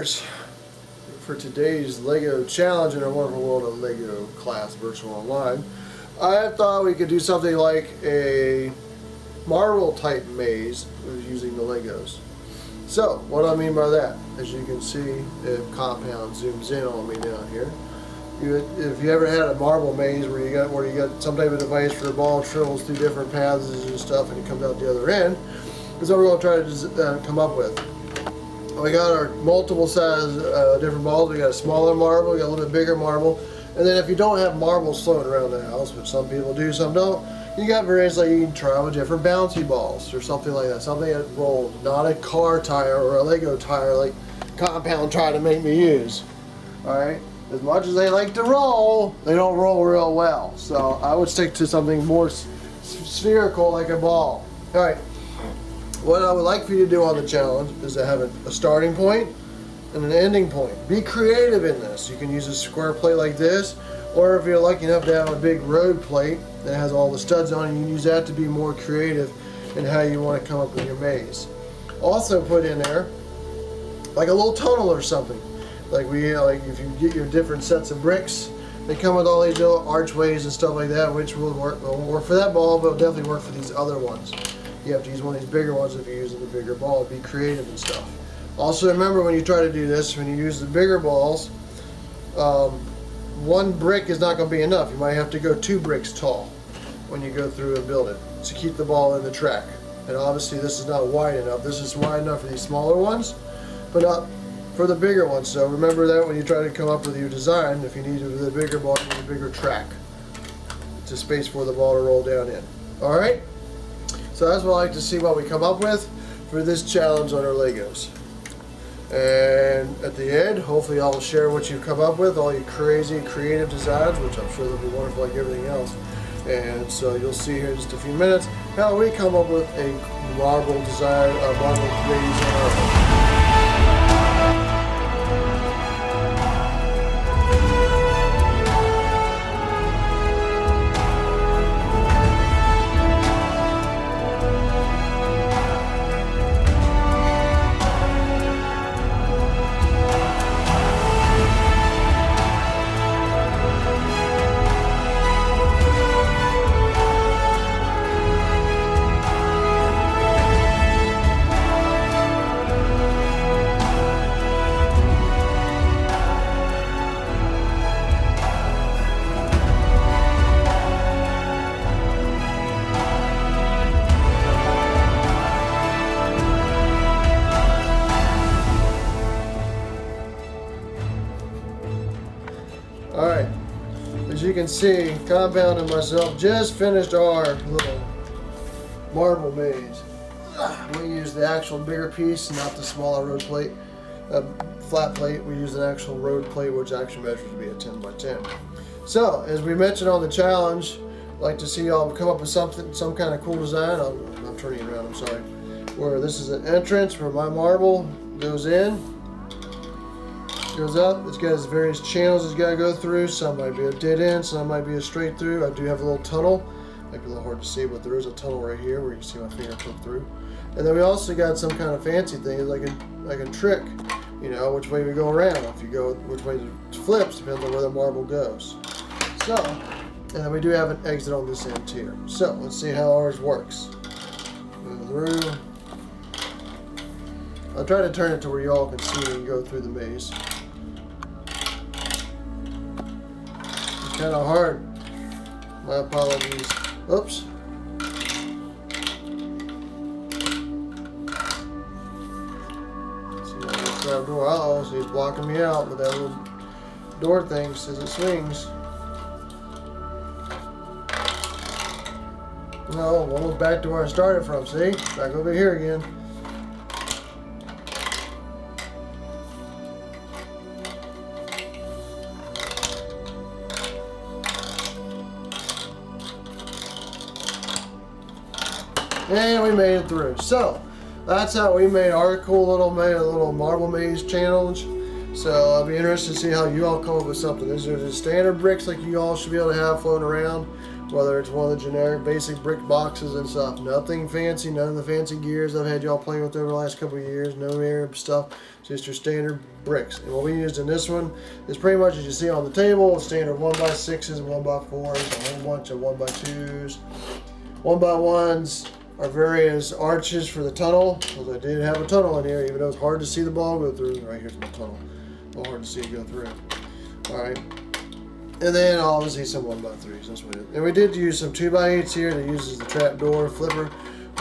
Zookeepers! For today's LEGO challenge in our wonderful world of LEGO Class Virtual Online, I thought we could do something like a marble type maze using the Legos. So, what I mean by that, as you can see, if compound zooms in on me down here, if you ever had a marble maze where you got some type of device for the ball travels through different paths and stuff and it comes out the other end, that's what we're going to try to come up with. We got our multiple size different balls. We got a smaller marble, we got a little bit bigger marble, and then if you don't have marbles floating around the house, which some people do, some don't, you got various, like you can try with different bouncy balls or something like that, something that rolls, not a car tire or a Lego tire like Compound tried to make me use. Alright, as much as they like to roll, they don't roll real well, so I would stick to something more spherical like a ball. Alright. What I would like for you to do on the challenge is to have a starting point and an ending point. Be creative in this. You can use a square plate like this, or if you're lucky enough to have a big road plate that has all the studs on it, you can use that to be more creative in how you want to come up with your maze. Also put in there like a little tunnel or something. Like if you get your different sets of bricks, they come with all these little archways and stuff like that, which will work. Well, won't work for that ball, but it'll definitely work for these other ones. You have to use one of these bigger ones if you're using the bigger ball. Be creative and stuff. Also remember, when you try to do this, when you use the bigger balls, one brick is not going to be enough. You might have to go 2 bricks tall when you go through and build it to keep the ball in the track. And obviously this is not wide enough. This is wide enough for these smaller ones, but not for the bigger ones. So remember that when you try to come up with your design, if you need the bigger ball, you need a bigger track. It's a space for the ball to roll down in. Alright? So that's what I like to see what we come up with for this challenge on our Legos. And at the end, hopefully I'll share what you've come up with, all your crazy creative designs, which I'm sure they'll be wonderful like everything else. And so you'll see here in just a few minutes how we come up with a marble design, a marble maze on our own. Alright, as you can see, Compound and myself just finished our little marble maze. We used the actual bigger piece, not the smaller road plate, flat plate. We used an actual road plate, which actually measures to be a 10 by 10. So, as we mentioned on the challenge, I'd like to see y'all come up with some kind of cool design. I'm turning it around, I'm sorry. Where this is an entrance where my marble goes in. Goes up. It's got its various channels it's got to go through. Some might be a dead end, some might be a straight through. I do have a little tunnel. Might be a little hard to see, but there is a tunnel right here where you can see my finger clip through. And then we also got some kind of fancy thing, like a trick, you know, which way we go around. If you go which way it flips depends on where the marble goes. So, and then we do have an exit on this end here. So let's see how ours works. Go through. I'll try to turn it to where y'all can see and go through the maze. Kind of hard. My apologies. Oops. See that trap door. Uh-oh, so he's blocking me out with that little door thing as it swings. No, almost back to where I started from. See? Back over here again. And we made it through. So that's how we made our cool little marble maze challenge. So I'll be interested to see how you all come up with something. These are the standard bricks like you all should be able to have floating around. Whether it's one of the generic basic brick boxes and stuff. Nothing fancy, none of the fancy gears I've had y'all playing with over the last couple of years. No Arab stuff, just your standard bricks. And what we used in this one is pretty much as you see on the table, standard 1x6s and 1x4s, a whole bunch of 1x2s. 1x1s are various arches for the tunnel, because I did have a tunnel in here, even though it's hard to see the ball go through. Right here's my tunnel. A little hard to see it go through. Alright. And then obviously some 1x3s. That's what it is. And we did use some 2x8s here that uses the trapdoor flipper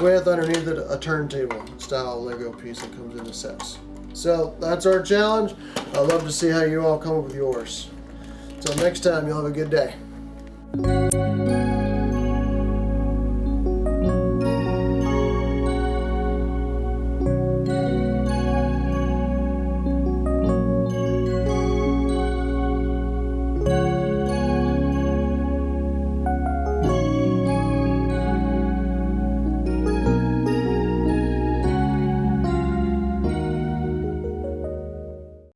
with underneath it a turntable style Lego piece that comes in the sets. So that's our challenge. I'd love to see how you all come up with yours. Until next time, you'll have a good day.